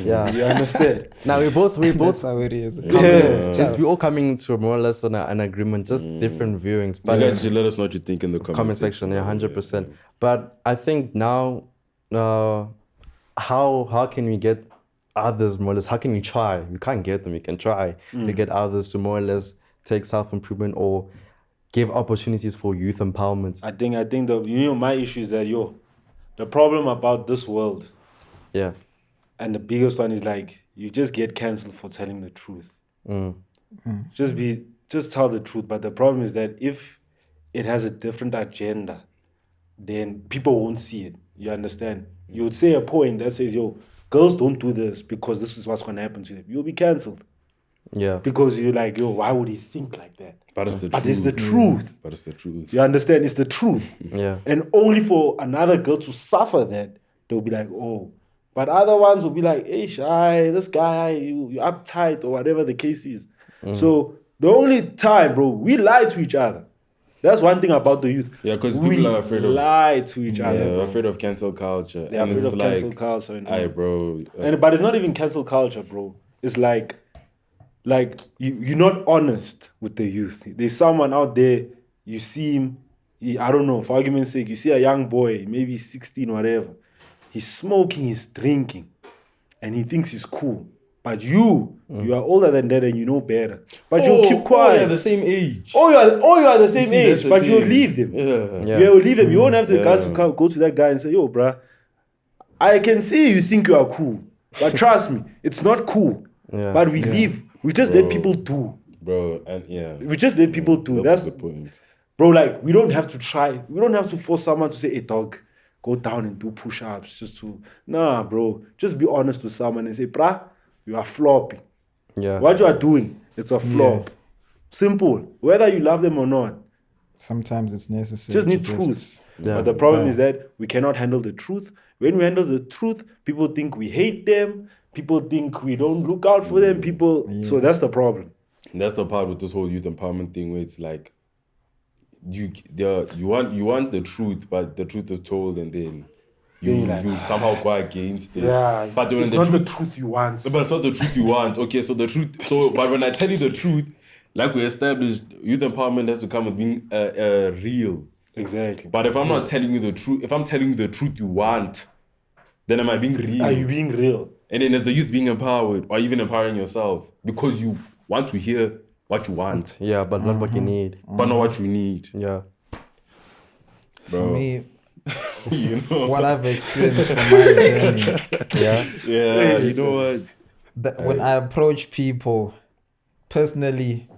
Yeah. You understand? Now we both That's how it is. we're all coming to more or less an agreement, just different viewings. You But guys should let us know what you think in the comment section, yeah, 100%. But I think now, how can we get others more or less? How can we try? We can't get them. We can try to get others to more or less take self-improvement or give opportunities for youth empowerment. I think my issue is that, the problem about this world, Yeah. and the biggest one is like, you just get cancelled for telling the truth. Just tell the truth. But the problem is that if it has a different agenda, then people won't see it. You understand? You would say a point that says, girls don't do this because this is what's going to happen to them. You'll be cancelled. Yeah. Because you're like, why would he think like that? But it's the But truth. it's the truth. But it's the truth. You understand? It's the truth. Yeah. And only for another girl to suffer that, they'll be like, oh. But other ones will be like, hey, shy, this guy, you're uptight or whatever the case is. So the only time, bro, we lie to each other. That's one thing about the youth. Yeah, because we people are afraid of lie to each other. they're Bro. afraid of cancel culture. They're and afraid it's of like, cancel culture. And aye, bro. but it's not even cancel culture, bro. It's like you're not honest with the youth. There's someone out there, you see him, I don't know, for argument's sake, you see a young boy, maybe 16 or whatever, he's smoking, he's drinking, and he thinks he's cool. But you are older than that and you know better. But you'll keep quiet. You're the same age. You are the same See, that's age, the but you'll thing. leave them. Yeah. You'll leave them. You won't have the guys to go to that guy and say, yo, bruh, I can see you think you are cool, but trust me, it's not cool. Yeah. But we leave. We just let people do. Bro, and yeah. We just let people do. That's the point. Bro, like, we don't have to try. We don't have to force someone to say, hey, dog, go down and do push-ups just to... Nah, bro. Just be honest with someone and say, bruh, you are flopping. Yeah. What you are doing, it's a flop. Simple. Whether you love them or not. Sometimes it's necessary. Just need to truth. Yeah. But the problem is that we cannot handle the truth. When we handle the truth, people think we hate them. People think we don't look out for them. So that's the problem. And that's the part with this whole youth empowerment thing where it's like you want the truth, but the truth is told and then you somehow go against it. Yeah, but when it's not the truth you want. But it's not the truth you want. Okay, so the truth. But when I tell you the truth, like we established, youth empowerment has to come with being real. Exactly. But if I'm not telling you the truth, if I'm telling you the truth you want, then am I being real? Are you being real? And then is the youth being empowered or even empowering yourself because you want to hear what you want, Yeah, but not what you need. but not what you need, Yeah. bro. For me, You know. what I've experienced from my journey, Yeah, you know what? that when I approach people, personally,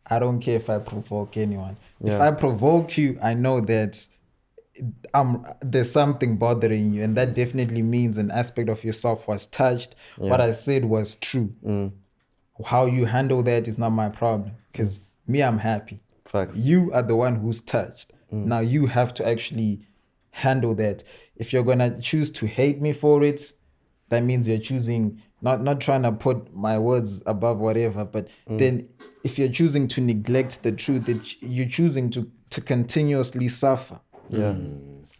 I don't care if I provoke anyone. If Yeah. I provoke you, I know that there's something bothering you, and that definitely means an aspect of yourself was touched. What I said was true. How you handle that is not my problem, because me, I'm happy. Facts. You are the one who's touched. Now you have to actually handle that. If you're gonna choose to hate me for it, that means you're choosing not trying to put my words above whatever, but then if you're choosing to neglect the truth, you're choosing to continuously suffer. Yeah.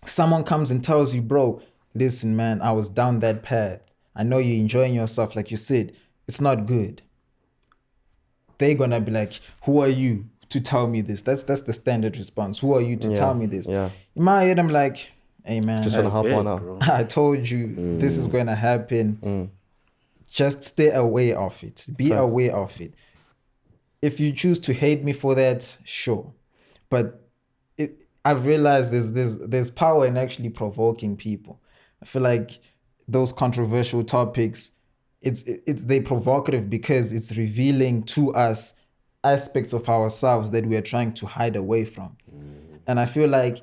Someone comes and tells you, bro, listen, man, I was down that path. I know you're enjoying yourself, like you said. It's not good. They're gonna be like, who are you to tell me this? That's the standard response. Who are you to tell me this? Yeah. In my head, I'm like, hey man, Just trying to hop on out. I told you this is gonna happen. Just stay away of it. Be aware of it. If you choose to hate me for that, sure. But I've realized there's power in actually provoking people. I feel like those controversial topics, they're provocative because it's revealing to us aspects of ourselves that we are trying to hide away from. And I feel like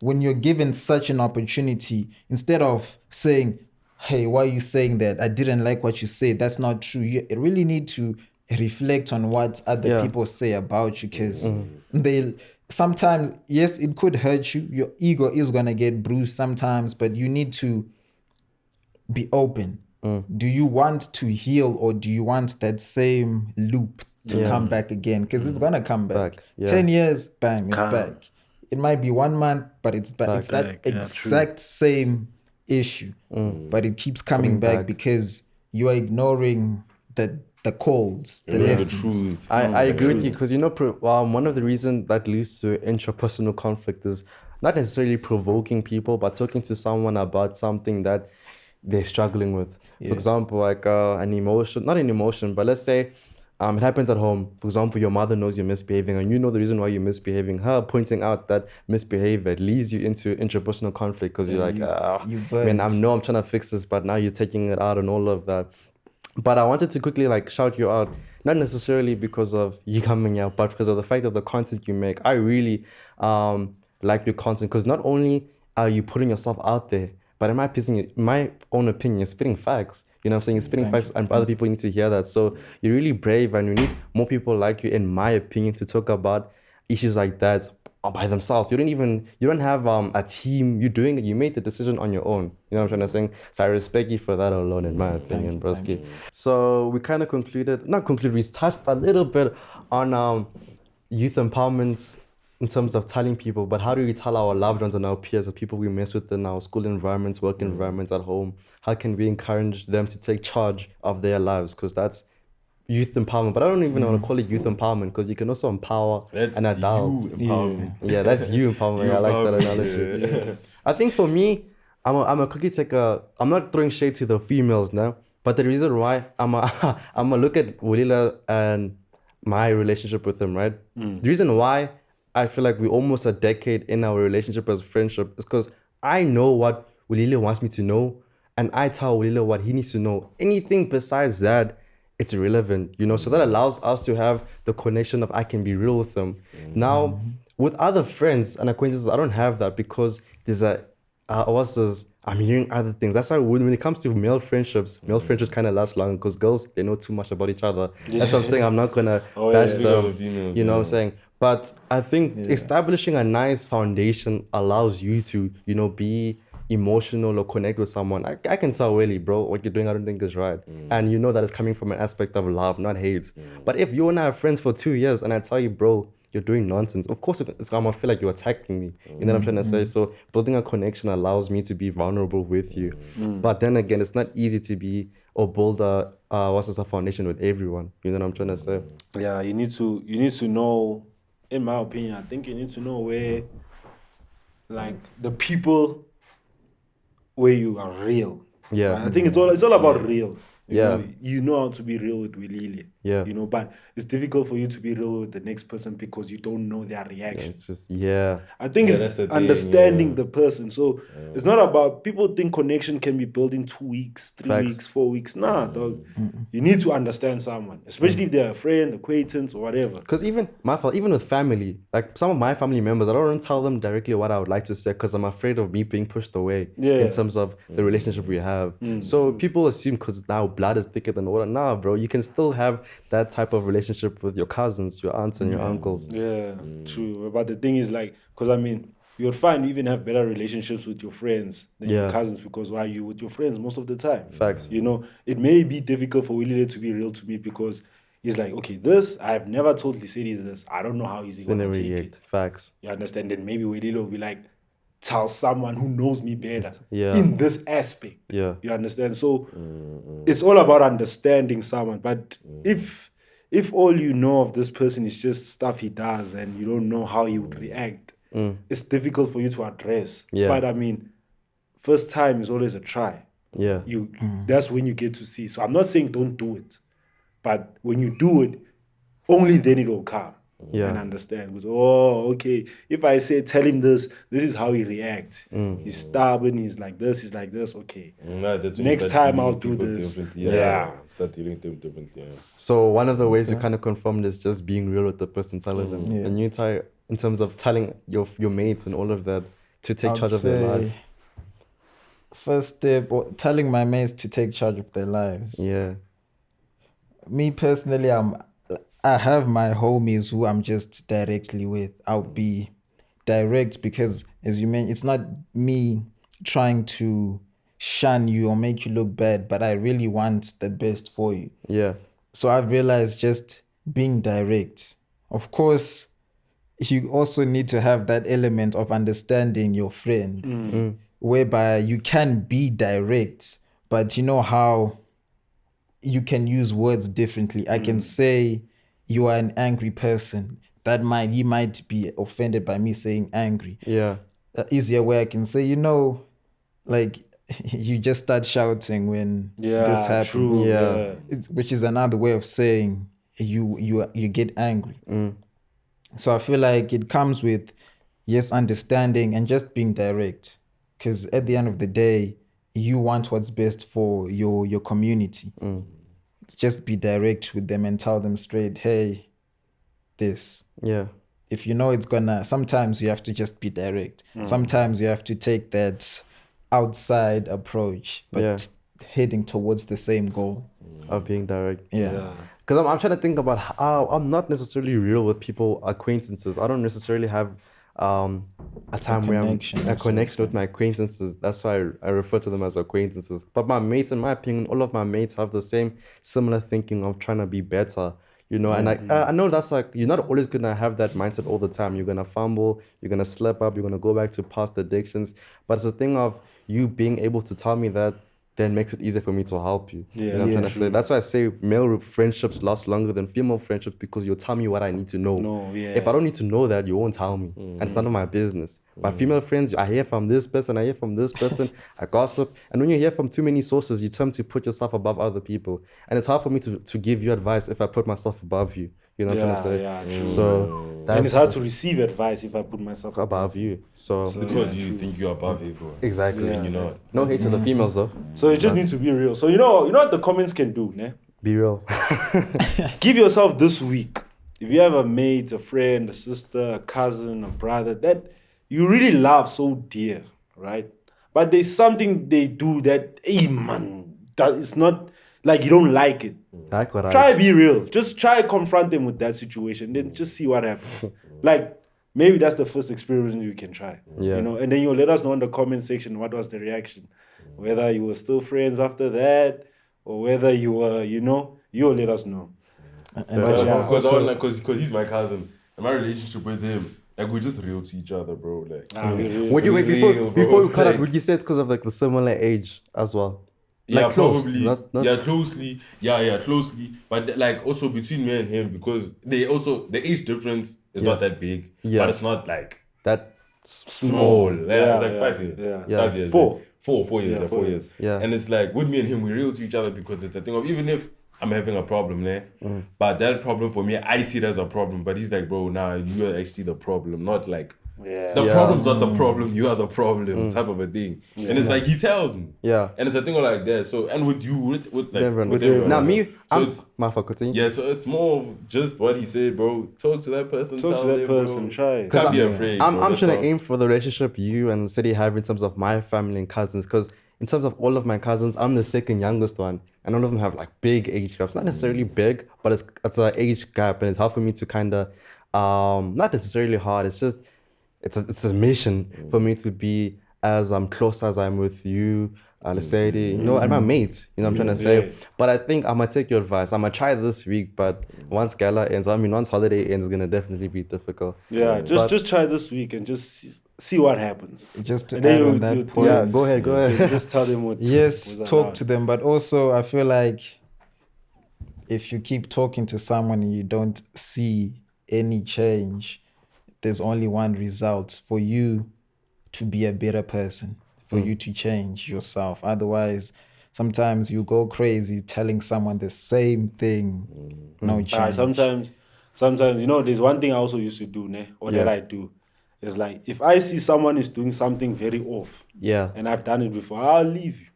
when you're given such an opportunity, instead of saying, hey, why are you saying that? I didn't like what you said. That's not true. You really need to reflect on what other people say about you, because they sometimes, yes, it could hurt you. Your ego is gonna get bruised sometimes, but you need to be open. Do you want to heal, or do you want that same loop to come back again? Because it's gonna come back. 10 years, bam, it's back. It might be 1 month, but it's back. It's that exact same issue, but it keeps coming back because you are ignoring the calls, the lessons. truth. I agree with you, because one of the reasons that leads to intrapersonal conflict is not necessarily provoking people, but talking to someone about something that they're struggling with. For example, like not an emotion, but let's say it happens at home. For example, your mother knows you're misbehaving, and you know the reason why you're misbehaving. Her pointing out that misbehavior leads you into interpersonal conflict, because you're like, man, I'm trying to fix this, but now you're taking it out and all of that. But I wanted to quickly shout you out, not necessarily because of you coming out, but because of the fact of the content you make. I really like your content, because not only are you putting yourself out there, but in my own opinion, you're spitting facts. You know what I'm saying? You're spitting facts, and other people need to hear that. So you're really brave, and we need more people like you, in my opinion, to talk about issues like that by themselves. You don't have a team. You're doing it. You made the decision on your own. You know what I'm trying to say? So I respect you for that alone, in my opinion, broski. So we kind of we touched a little bit on youth empowerment in terms of telling people, but how do we tell our loved ones and our peers, the people we mess with in our school environments, work environments, at home? How can we encourage them to take charge of their lives? Because that's youth empowerment. But I don't even want to call it youth empowerment, because you can also empower an adult. Yeah, that's you empowerment. I like that analogy. I think for me, I'm a cookie taker. I'm not throwing shade to the females now, but the reason why I'm a look at Wulila and my relationship with him, right? The reason why I feel like we're almost a decade in our relationship as friendship is because I know what Wulila wants me to know, and I tell Wulila what he needs to know. Anything besides that, it's irrelevant, so that allows us to have the connection of I can be real with them. Now, with other friends and acquaintances, I don't have that, because there's I'm hearing other things. That's why when it comes to male friendships kind of last long, because girls, they know too much about each other. That's what I'm saying. I'm not gonna bash them. You know what I'm saying? But I think establishing a nice foundation allows you to, be emotional or connect with someone. I can tell, really, bro, what you're doing, I don't think is right. And you know that it's coming from an aspect of love, not hate. But if you and I are friends for 2 years and I tell you, bro, you're doing nonsense, of course it's gonna feel like you're attacking me. You know what I'm trying to say? So building a connection allows me to be vulnerable with you. But then again, it's not easy to be or build a foundation with everyone. You know what I'm trying to say? Yeah, you need to know, in my opinion, I think you need to know where, the people where you are real. Yeah. I think it's all about real. Yeah. You know how to be real with Wilili. Yeah. But it's difficult for you to be real with the next person because you don't know their reaction. It's just, I think it's that's the thing, understanding the person. So it's not about, people think connection can be built in 2 weeks, 3 weeks, 4 weeks. Nah, dog. You need to understand someone, especially if they're a friend, acquaintance, or whatever. Because even with family, some of my family members, I don't tell them directly what I would like to say, because I'm afraid of me being pushed away in terms of the relationship we have. So people assume because now blood is thicker than water. Nah, bro, you can still have that type of relationship with your cousins, your aunts and your uncles. Yeah, true. But the thing is, because you'll find you even have better relationships with your friends than your Yeah. cousins because why you with your friends most of the time. Facts. You know, it may be difficult for Willie to be real to me because he's like, okay, this I've never told Lisedi this. I don't know how he's When they gonna take react. it. Facts. You understand? Then maybe Willie will be like, tell someone who knows me better Yeah. in this aspect. Yeah. You understand? So it's all about understanding someone. But if all you know of this person is just stuff he does and you don't know how he would react, it's difficult for you to address. Yeah. But I mean, first time is always a try. Yeah. That's when you get to see. So I'm not saying don't do it, but when you do it, only then it will come. Yeah. And understand. Because, oh, okay, if I say tell him this is how he reacts. He's stubborn, he's like this, okay. That's when you Next start time I'll dealing do with this. people differently. Yeah. Start dealing with them differently. Yeah. So one of the ways you kind of confirmed is just being real with the person, telling them. Yeah. And you try in terms of telling your mates and all of that to take I'd charge of their life. say first step, telling my mates to take charge of their lives. Yeah. Me personally, I have my homies who I'm just directly with. I'll be direct because, as you mentioned, it's not me trying to shun you or make you look bad, but I really want the best for you. Yeah. So I've realized just being direct. Of course, you also need to have that element of understanding your friend, whereby you can be direct, but you know how you can use words differently. I can say you are an angry person. He might be offended by me saying angry. Yeah. Easier way I can say, like you just start shouting when this happens. True. Yeah. Which is another way of saying you get angry. So I feel like it comes with understanding and just being direct, because at the end of the day you want what's best for your community. Just be direct with them and tell them straight, hey, this. Yeah. If you know it's gonna, sometimes you have to just be direct. Sometimes you have to take that outside approach, but heading towards the same goal. Of being direct. Yeah. Because I'm trying to think about how I'm not necessarily real with people, acquaintances. I don't necessarily have a time where I'm a connection with my acquaintances. That's why I refer to them as acquaintances. But my mates, in my opinion, all of my mates have the similar thinking of trying to be better. And I know that's like, you're not always going to have that mindset all the time. You're going to fumble, you're going to slip up, you're going to go back to past addictions. But it's a thing of you being able to tell me that then makes it easier for me to help you. You know what I'm trying to say? That's why I say male friendships last longer than female friendships, because you'll tell me what I need to know. If I don't need to know that, you won't tell me. And it's none of my business. But female friends, I hear from this person, I gossip. And when you hear from too many sources, you tend to put yourself above other people. And it's hard for me to give you advice if I put myself above you. You know what I'm trying to say? True. So and it's hard to receive advice if I put myself above you. So Because you think you're above everyone. exactly. And you're not. No hate to the females though. So you just need to be real. So you know what the comments can do, ne? Be real. Give yourself this week. If you have a mate, a friend, a sister, a cousin, a brother that you really love so dear, right? But there's something they do that, hey man, that is not like you don't like it. Like what Try be real. Just try confront them with that situation. Then just see what happens. Like maybe that's the first experiment you can try. Yeah. And then you'll let us know in the comment section what was the reaction. Whether you were still friends after that, or whether you were, you'll let us know. Because he's my cousin. And my relationship with him, like, we're just real to each other, bro. Like, before we cut out, would you say it's because of like the similar age as well? Yeah, like close, probably. Closely. Yeah, closely. But like also between me and him, because the age difference is not that big. Yeah. But it's not like that small. It's like 5 years. Yeah. 5 years. 4 years. 4 years. Yeah. And it's like with me and him, we're real to each other because it's a thing of, even if I'm having a problem there, but that problem for me, I see it as a problem. But he's like, bro, nah, you're actually the problem, not like the problem's not the problem, you are the problem, type of a thing. And it's like he tells me. Yeah. And it's a thing like that. So, and with you, with everyone. Now me, so it's my fault, continue. Yeah, so it's more of just what he said, bro. Talk to that person. Talk to that person. Try. Can't be afraid. I'm trying to aim for the relationship you and City have in terms of my family and cousins, because in terms of all of my cousins, I'm the second youngest one, and all of them have like big age gaps. Not necessarily big, but it's an age gap, and it's hard for me to kind of, not necessarily hard. It's just it's a mission for me to be as close as I'm with you, Tarisai, you know, and my mates, you know what I'm trying to say. But I think I'm gonna take your advice. I'm gonna try this week, but once gala ends, once holiday ends, it's gonna definitely be difficult. Yeah, just try this week and just see what happens. Just to And add then on you- that you- point. Yeah, go ahead. Just tell them what. Yes, what's talk allowed. to them, but also I feel like if you keep talking to someone and you don't see any change, there's only one result: for you to be a better person, for you to change yourself. Otherwise, sometimes you go crazy telling someone the same thing. No change. Sometimes, you know, there's one thing I also used to do, that I do. It's like, if I see someone is doing something very off, Yeah. and I've done it before, I'll leave you.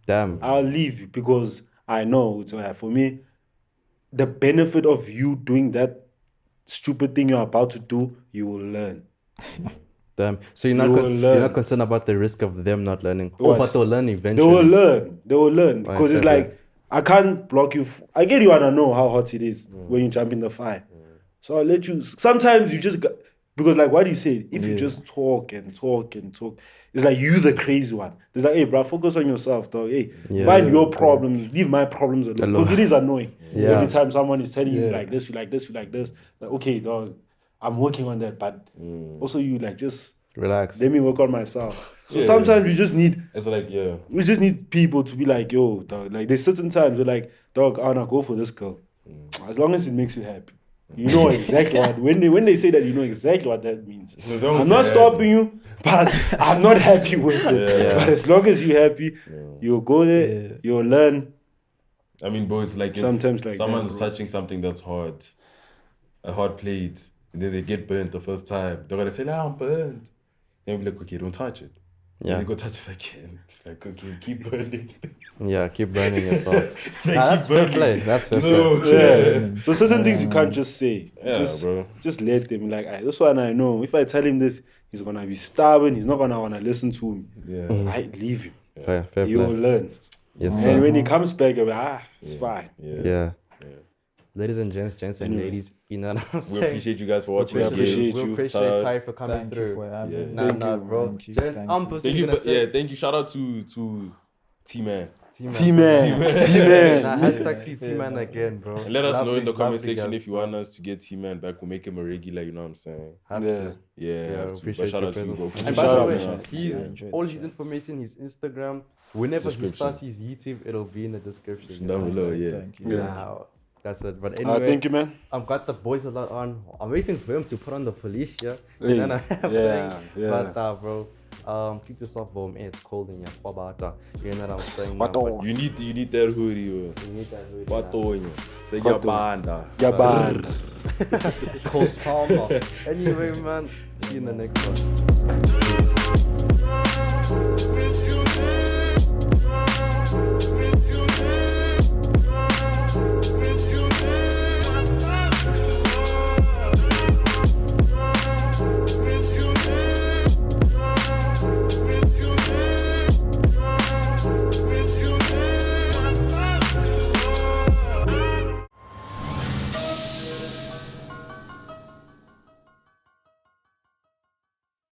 Damn. I'll leave you because I know, for me, the benefit of you doing that stupid thing you're about to do, you will learn. Damn. So you're You not will concerned about the risk of them not learning. What? Oh, but they'll learn They eventually. will learn. They will learn. Right, Because it's fair like, I can't block you. I get you, and I know how hot it is when you jump in the fire. So I'll let you. Sometimes you just because, like what you said, if you just talk and talk and talk, it's like you the crazy one. It's like, hey, bro, focus on yourself, dog. Hey, find your problems, leave my problems alone. Because it is annoying. Yeah. Every time someone is telling you like this, you like this, you like this. Like, okay, dog, I'm working on that, but also you like just Relax. let me work on myself. So sometimes we just need. It's like, We just need people to be like, yo, dog. Like, there's certain times we're like, dog, I wanna go for this girl. As long as it makes you happy. You know exactly what, when they say that, you know exactly what that means. As long as I'm not you're stopping you, but I'm not happy with it. Yeah. But as long as you're happy, you'll go there, you'll learn. I mean, bro, it's like if Sometimes like someone's that, bro. touching something that's hard, a hard plate, and then they get burnt the first time. They're gonna say, I'm burnt. Then be like, okay, don't touch it. Yeah. And they go touch it again. It's like, okay, keep burning. Yeah, keep burning yourself. It's like, That's keep fair burning. play. That's fair So, play. Yeah. So certain things you can't just say. Yeah, just, bro. Just let them like, this one I know. If I tell him this, he's gonna be stubborn. He's not gonna wanna listen to me. Yeah. I leave him. Fair He will play. learn. Yes, And sir. when he comes back, you'll be like, it's fine. Yeah. Ladies and gents and Anyway. ladies, you know what I'm We saying? appreciate you guys for watching appreciate again. you. We Shout appreciate out. Ty for coming Thank you through. for having me. Nah, Thank you, bro. Thank you, Gents, thank I'm you. personally Thank you gonna for, say thank you. Shout out to T-Man. T-Man. Nah, T-Man. hashtag see T-Man again, bro. And let us know in the comment Lovely section guys, if you bro. want us to get T-Man back. We'll make him a regular, you know what I'm saying? Have Yeah. to. Yeah, Yeah, have to. appreciate But shout your out to you, presence. bro. And by Shout the out, way, man. he's enjoyed all the his information, his Instagram, whenever he Description. starts his YouTube, it'll be in the description. Down below, yeah. Thank you. Yeah. That's it. But anyway, Thank you, man. I've got the Boyz Aloud on. I'm waiting for him to put on the police, yeah. Hey, You know what I'm yeah, saying? yeah. But bro, keep yourself warm. It's cold in your babata. You know what I'm saying? What But the- You need that hoodie, bro. you need that hoodie, What man. on you? Say What your banda. Yeah, bad. Cold farmer. Anyway, man, see you in the next one.